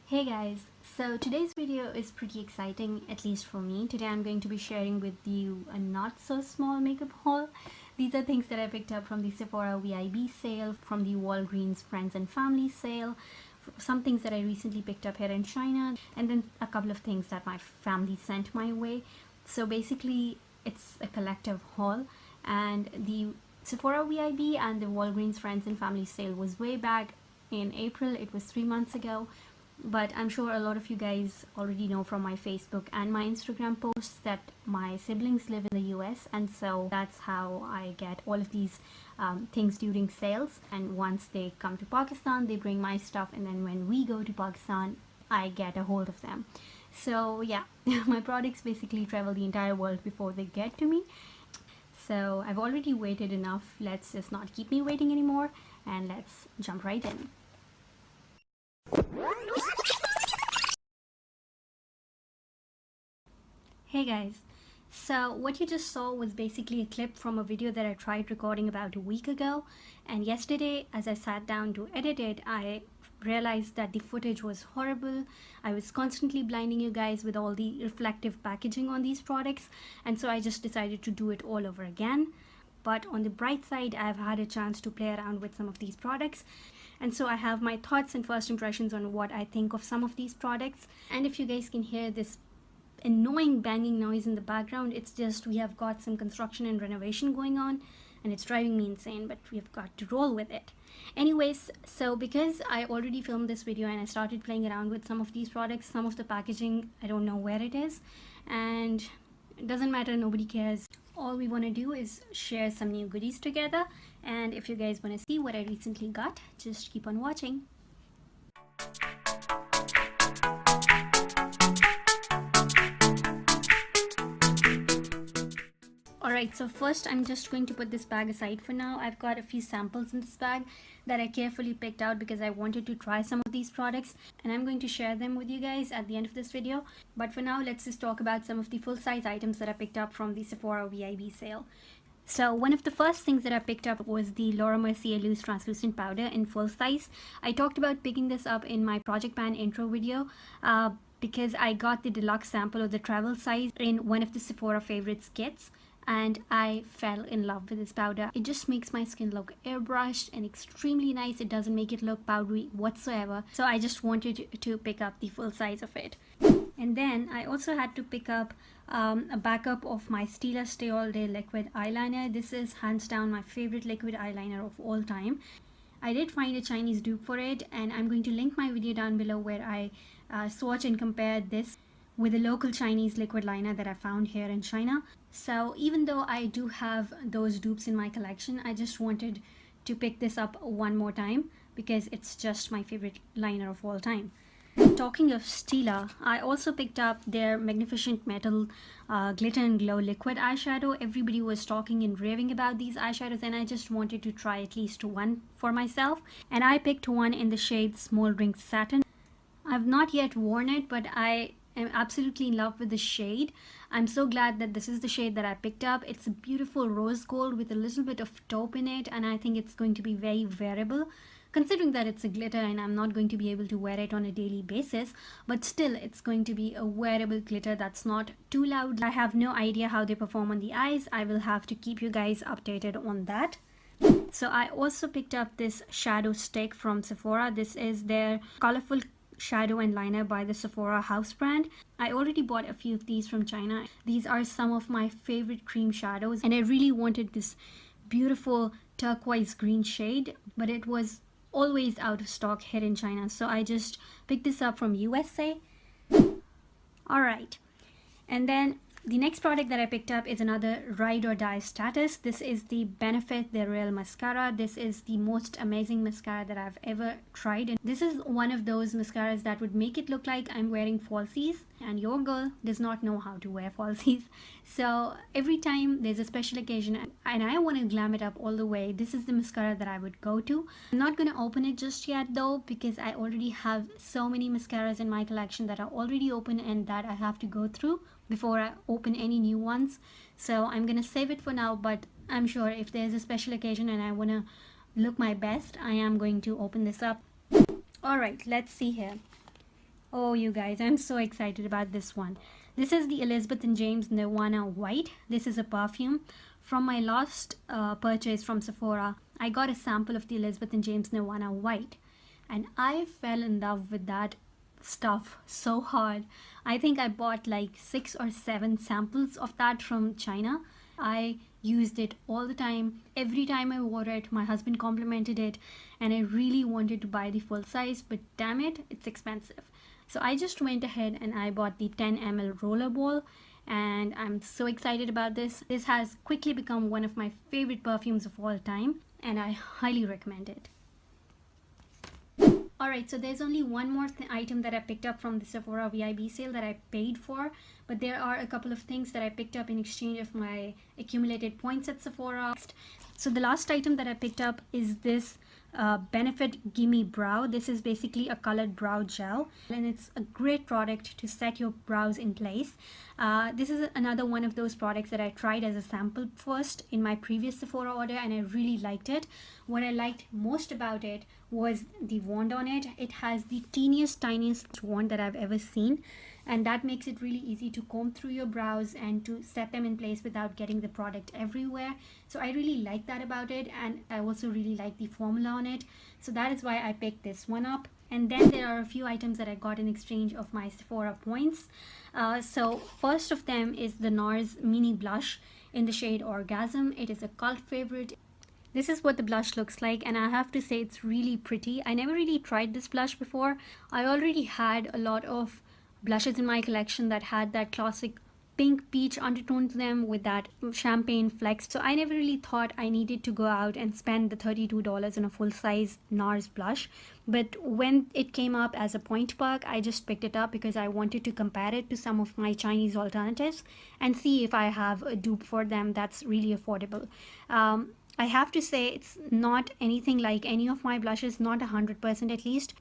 Hey guys, so today's video is pretty exciting, at least for me. Today I'm going to be sharing with you a not so small makeup haul. These are things that I picked up from the Sephora VIB sale, from the Walgreens Friends and Family sale, some things that I recently picked up here in China, and then a couple of things that my family sent my way. So basically it's a collective haul, and the Sephora VIB and the Walgreens Friends and Family sale was way back in April. It was 3 months ago. But I'm sure a lot of you guys already know from my Facebook and my Instagram posts that my siblings live in the US, and so that's how I get all of these things during sales. And once they come to Pakistan, they bring my stuff, and then when we go to Pakistan, I get a hold of them. So yeah, my products basically travel the entire world before they get to me. So I've already waited enough. Let's just not keep me waiting anymore, and let's jump right in. Hey guys, so what you just saw was basically a clip from a video that I tried recording about a week ago, and yesterday as I sat down to edit it, I realized that the footage was horrible. I was constantly blinding you guys with all the reflective packaging on these products, and so I just decided to do it all over again. But on the bright side, I've had a chance to play around with some of these products, and so I have my thoughts and first impressions on what I think of some of these products. And if you guys can hear this annoying banging noise in the background, it's just we have got some construction and renovation going on, and it's driving me insane, but we've got to roll with it. Anyways, so because I already filmed this video and I started playing around with some of these products, some of the packaging, I don't know where it is, and it doesn't matter, nobody cares. All we want to do is share some new goodies together, and if you guys want to see what I recently got, just keep on watching. Alright, so first I'm just going to put this bag aside for now. I've got a few samples in this bag that I carefully picked out because I wanted to try some of these products, and I'm going to share them with you guys at the end of this video. But for now, let's just talk about some of the full-size items that I picked up from the Sephora VIB sale. So one of the first things that I picked up was the Laura Mercier Loose Translucent Powder in full size. I talked about picking this up in my Project Pan intro video because I got the deluxe sample of the travel size in one of the Sephora Favorites kits, and I fell in love with this powder. It just makes my skin look airbrushed and extremely nice. It doesn't make it look powdery whatsoever. So I just wanted to pick up the full size of it. And then I also had to pick up a backup of my Stila Stay All Day liquid eyeliner. This is hands down my favorite liquid eyeliner of all time. I did find a Chinese dupe for it, and I'm going to link my video down below where I swatch and compare this with a local Chinese liquid liner that I found here in China. So even though I do have those dupes in my collection, I just wanted to pick this up one more time because it's just my favorite liner of all time. Talking of Stila, I also picked up their Magnificent Metal Glitter and Glow liquid eyeshadow. Everybody was talking and raving about these eyeshadows, and I just wanted to try at least one for myself. And I picked one in the shade Smoldering Satin. I've not yet worn it, but I'm absolutely in love with the shade. I'm so glad that this is the shade that I picked up. It's a beautiful rose gold with a little bit of taupe in it, and I think it's going to be very wearable, considering that it's a glitter and I'm not going to be able to wear it on a daily basis, but still it's going to be a wearable glitter that's not too loud. I have no idea how they perform on the eyes. I will have to keep you guys updated on that. So I also picked up this shadow stick from Sephora. This is their colorful shadow and liner by the Sephora house brand. I already bought a few of these from China. These are some of my favorite cream shadows, and I really wanted this beautiful turquoise green shade, but it was always out of stock here in China, so I just picked this up from USA. Alright, and then the next product that I picked up is another Ride or Die status. This is the Benefit The Real Mascara. This is the most amazing mascara that I've ever tried, and this is one of those mascaras that would make it look like I'm wearing falsies, and your girl does not know how to wear falsies. So every time there's a special occasion and I want to glam it up all the way, this is the mascara that I would go to. I'm not going to open it just yet though, because I already have so many mascaras in my collection that are already open and that I have to go through before I open any new ones. So I'm gonna save it for now, but I'm sure if there's a special occasion and I want to look my best, I am going to open this up. Alright, let's see here. Oh, you guys, I'm so excited about this one. This is the Elizabeth and James Nirvana White. This is a perfume. From my last purchase from Sephora, I got a sample of the Elizabeth and James Nirvana White, and I fell in love with that stuff so hard. I think I bought like 6 or 7 samples of that from China. I used it all the time. Every time I wore it, my husband complimented it, and I really wanted to buy the full size, but damn it, it's expensive. So I just went ahead and I bought the 10 ml roller ball, and I'm so excited about this. This has quickly become one of my favorite perfumes of all time, and I highly recommend it. Alright, so there's only one more item that I picked up from the Sephora VIB sale that I paid for, but there are a couple of things that I picked up in exchange of my accumulated points at Sephora. So the last item that I picked up is this Benefit Gimme Brow. This is basically a colored brow gel, and it's a great product to set your brows in place. This is another one of those products that I tried as a sample first in my previous Sephora order, and I really liked it. What I liked most about it was the wand on it. It has the tiniest wand that I've ever seen, and that makes it really easy to comb through your brows and to set them in place without getting the product everywhere. So I really like that about it, and I also really like the formula on it. So that is why I picked this one up. And then there are a few items that I got in exchange of my Sephora points. So first of them is the NARS mini blush in the shade Orgasm. It is a cult favorite. This is what the blush looks like, and I have to say it's really pretty. I never really tried this blush before. I already had a lot of blushes in my collection that had that classic pink peach undertone to them with that champagne flex. So I never really thought I needed to go out and spend the $32 on a full-size NARS blush. But when it came up as a point perk, I just picked it up because I wanted to compare it to some of my Chinese alternatives and see if I have a dupe for them that's really affordable. I have to say it's not anything like any of my blushes, not 100% at least,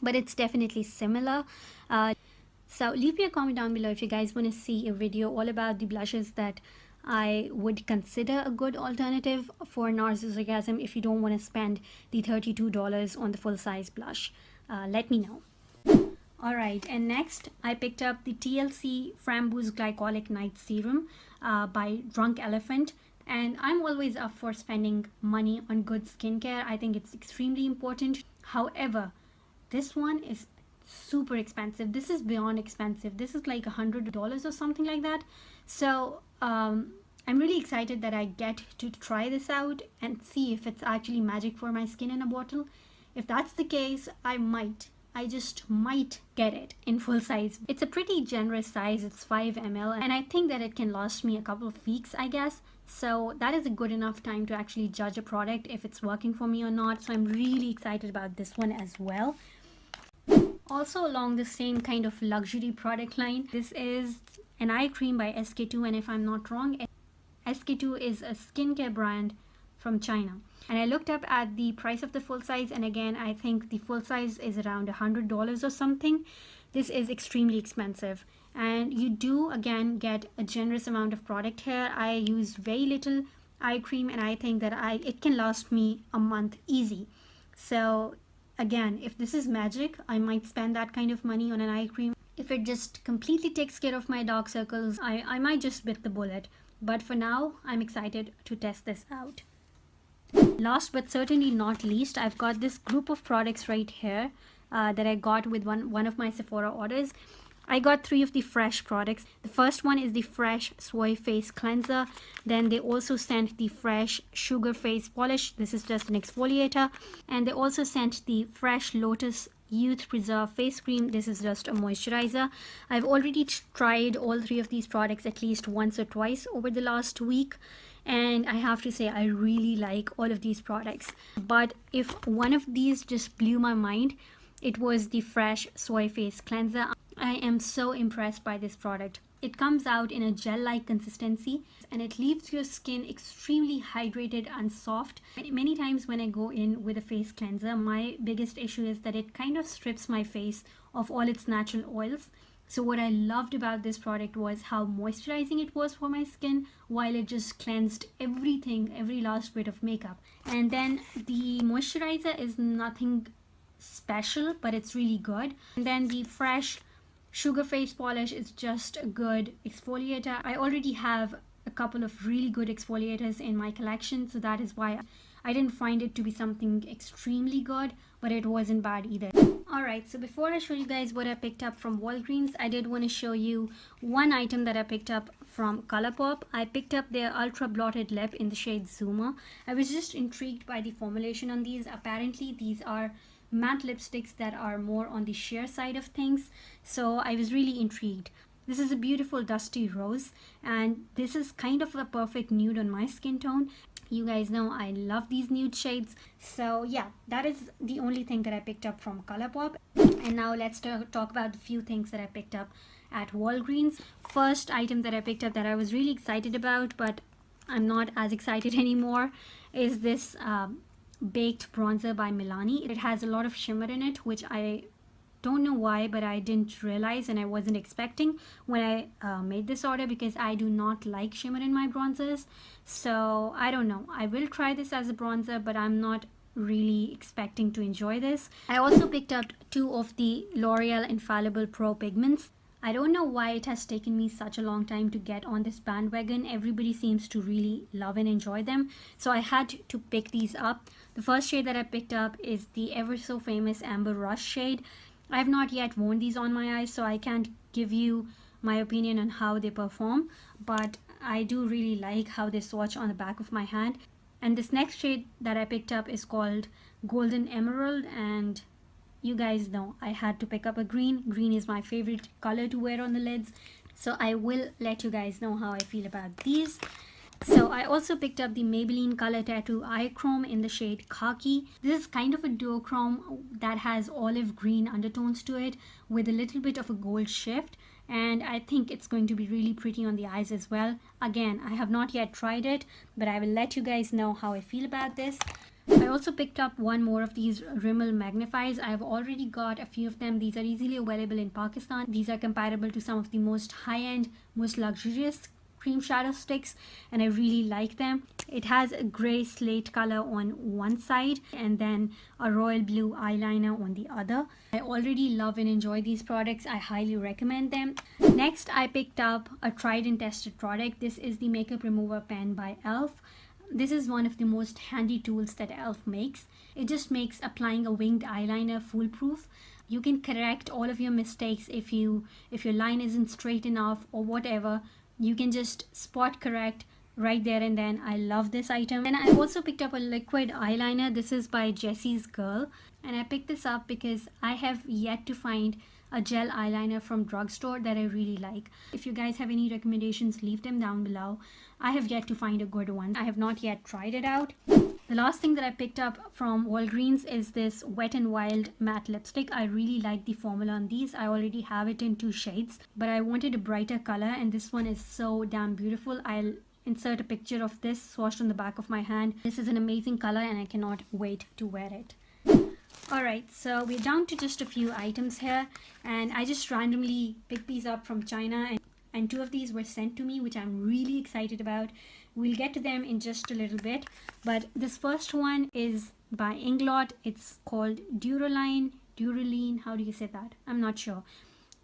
but it's definitely similar. So leave me a comment down below if you guys want to see a video all about the blushes that I would consider a good alternative for NARS Orgasm if you don't want to spend the $32 on the full-size blush. Let me know. Alright, and next I picked up the TLC Framboos Glycolic Night Serum by Drunk Elephant. And I'm always up for spending money on good skincare. I think it's extremely important. However, this one is super expensive. This is beyond expensive. This is like $100 or something like that. So I'm really excited that I get to try this out and see if it's actually magic for my skin in a bottle. If that's the case, I just might get it in full size. It's a pretty generous size. It's 5 ml, and I think that it can last me a couple of weeks, I guess. So that is a good enough time to actually judge a product if it's working for me or not. So I'm really excited about this one as well. Also along the same kind of luxury product line, this is an eye cream by SK-II, and if I'm not wrong, SK-II is a skincare brand from China. And I looked up at the price of the full size, and again, I think the full size is around $100 or something. This is extremely expensive, and you do again get a generous amount of product here. I use very little eye cream, and I think that it can last me a month easy. So again, if this is magic, I might spend that kind of money on an eye cream. If it just completely takes care of my dark circles, I might just bit the bullet. But for now, I'm excited to test this out. Last but certainly not least, I've got this group of products right here that I got with one of my Sephora orders. I got 3 of the Fresh products. The first one is the Fresh Soy Face Cleanser. Then they also sent the Fresh Sugar Face Polish. This is just an exfoliator. And they also sent the Fresh Lotus Youth Preserve Face Cream. This is just a moisturizer. I've already tried all 3 of these products at least once or twice over the last week, and I have to say I really like all of these products. But if one of these just blew my mind, it was the Fresh Soy Face Cleanser. I am so impressed by this product. It comes out in a gel-like consistency, and it leaves your skin extremely hydrated and soft. Many times when I go in with a face cleanser, my biggest issue is that it kind of strips my face of all its natural oils. So what I loved about this product was how moisturizing it was for my skin, while it just cleansed everything, every last bit of makeup. And then the moisturizer is nothing special, but it's really good. And then the Fresh Sugar Face Polish is just a good exfoliator. I already have a couple of really good exfoliators in my collection, so that is why I didn't find it to be something extremely good, but it wasn't bad either. Alright, so before I show you guys what I picked up from Walgreens, I did want to show you one item that I picked up from ColourPop. I picked up their Ultra Blotted Lip in the shade Zoomer. I was just intrigued by the formulation on these. Apparently these are matte lipsticks that are more on the sheer side of things, so I was really intrigued. This is a beautiful dusty rose, and this is kind of a perfect nude on my skin tone. You guys know I love these nude shades. So yeah, that is the only thing that I picked up from ColourPop. And now let's talk about the few things that I picked up at Walgreens. First item that I picked up that I was really excited about, but I'm not as excited anymore, is this Baked Bronzer by Milani. It has a lot of shimmer in it, which I don't know why, but I didn't realize and I wasn't expecting when I made this order, because I do not like shimmer in my bronzers. So I don't know, I will try this as a bronzer, but I'm not really expecting to enjoy this. I also picked up two of the L'Oreal Infallible Pro pigments. I don't know why it has taken me such a long time to get on this bandwagon. Everybody seems to really love and enjoy them, so I had to pick these up. The first shade that I picked up is the ever so famous Amber Rush shade. I have not yet worn these on my eyes, so I can't give you my opinion on how they perform, but I do really like how they swatch on the back of my hand. And this next shade that I picked up is called Golden Emerald, and you guys know I had to pick up a green. Green is my favorite color to wear on the lids, so I will let you guys know how I feel about these. So I also picked up the Maybelline Color Tattoo Eye Chrome in the shade Khaki. This is kind of a duochrome that has olive green undertones to it with a little bit of a gold shift, and I think it's going to be really pretty on the eyes as well. Again, I have not yet tried it, but I will let you guys know how I feel about this. I also picked up one more of these Rimmel Magnifies. I have already got a few of them. These are easily available in Pakistan. These are comparable to some of the most high-end, most luxurious cream shadow sticks, and I really like them. It has a gray slate color on one side and then a royal blue eyeliner on the other. I already love and enjoy these products. I highly recommend them. Next, I picked up a tried and tested product. This is the Makeup Remover Pen by e.l.f. This is one of the most handy tools that e.l.f. makes. It just makes applying a winged eyeliner foolproof. You can correct all of your mistakes if your line isn't straight enough or whatever. You can just spot correct right there and then. I love this item. And I also picked up a liquid eyeliner. This is by Jessie's Girl, and I picked this up because I have yet to find a gel eyeliner from drugstore that I really like. If you guys have any recommendations, leave them down below. I have yet to find a good one. I have not yet tried it out. The last thing that I picked up from Walgreens is this Wet n Wild matte lipstick. I really like the formula on these. I already have it in 2 shades, but I wanted a brighter color, and this one is so damn beautiful. I'll insert a picture of this swatched on the back of my hand. This is an amazing color and I cannot wait to wear it. Alright, so we're down to just a few items here, and I just randomly picked these up from China, and 2 of these were sent to me, which I'm really excited about. We'll get to them in just a little bit, but this first one is by Inglot. It's called Duraline, how do you say that? I'm not sure.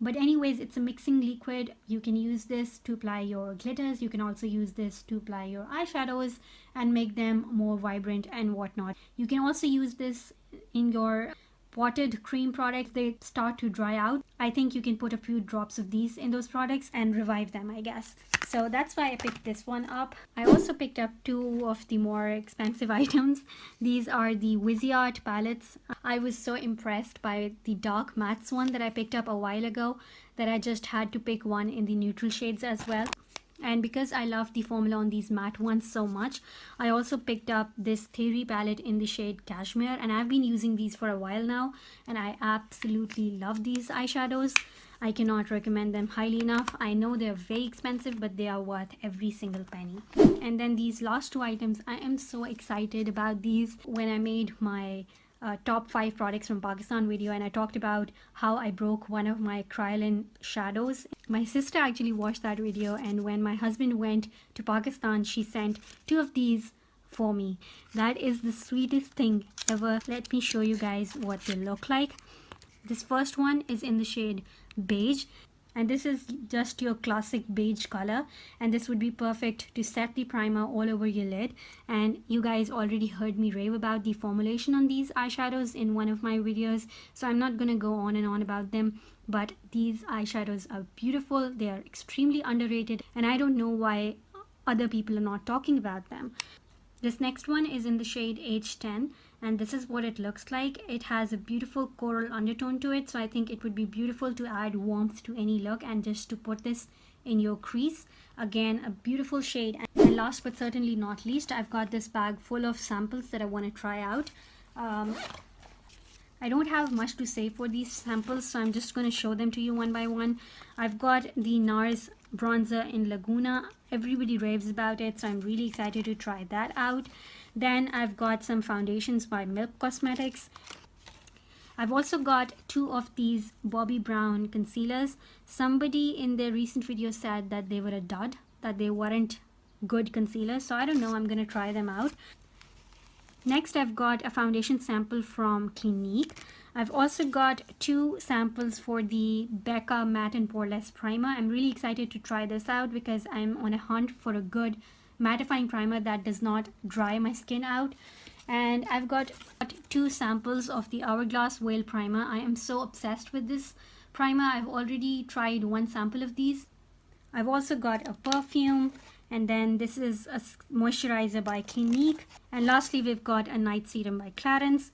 But anyways, it's a mixing liquid. You can use this to apply your glitters. You can also use this to apply your eyeshadows and make them more vibrant and whatnot. You can also use this in your potted cream products. They start to dry out. I think you can put a few drops of these in those products and revive them, I guess. So that's why I picked this one up. I also picked up 2 of the more expensive items. These are the Viseart palettes. I was so impressed by the dark mattes one that I picked up a while ago that I just had to pick one in the neutral shades as well. And because I love the formula on these matte ones so much, I also picked up this Theory palette in the shade Cashmere, and I've been using these for a while now, and I absolutely love these eyeshadows. I cannot recommend them highly enough. I know they're very expensive, but they are worth every single penny. And then these last 2 items, I am so excited about these. When I made my top 5 products from Pakistan video, and I talked about how I broke one of my Kryolan shadows. My sister actually watched that video, and when my husband went to Pakistan, she sent 2 of these for me. That is the sweetest thing ever. Let me show you guys what they look like. This first one is in the shade beige, and this is just your classic beige color, and this would be perfect to set the primer all over your lid. And you guys already heard me rave about the formulation on these eyeshadows in one of my videos, so I'm not gonna go on and on about them, but these eyeshadows are beautiful. They are extremely underrated, and I don't know why other people are not talking about them. This next one is in the shade H10, and this is what it looks like. It has a beautiful coral undertone to it, so I think it would be beautiful to add warmth to any look and just to put this in your crease. Again, a beautiful shade. And last but certainly not least, I've got this bag full of samples that I want to try out. I don't have much to say for these samples, so I'm just going to show them to you one by one. I've got the NARS bronzer in Laguna. Everybody raves about it, so I'm really excited to try that out. Then I've got some foundations by Milk Cosmetics. I've also got 2 of these Bobbi Brown concealers. Somebody in their recent video said that they were a dud, that they weren't good concealers, so I don't know, I'm going to try them out. Next, I've got a foundation sample from Clinique. I've also got 2 samples for the Becca Matte and Poreless Primer. I'm really excited to try this out because I'm on a hunt for a good mattifying primer that does not dry my skin out. And I've got 2 samples of the Hourglass Veil Primer. I am so obsessed with this primer. I've already tried 1 sample of these. I've also got a perfume, and then this is a moisturizer by Clinique, and lastly we've got a night serum by Clarins.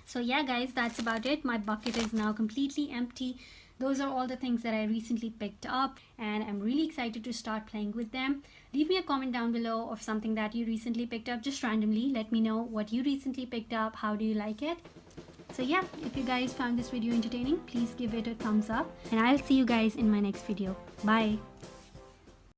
So yeah guys, that's about it. My bucket is now completely empty. Those are all the things that I recently picked up, and I'm really excited to start playing with them. Leave me a comment down below of something that you recently picked up, just randomly. Let me know what you recently picked up. How do you like it? So yeah, if you guys found this video entertaining, please give it a thumbs up, and I'll see you guys in my next video. Bye.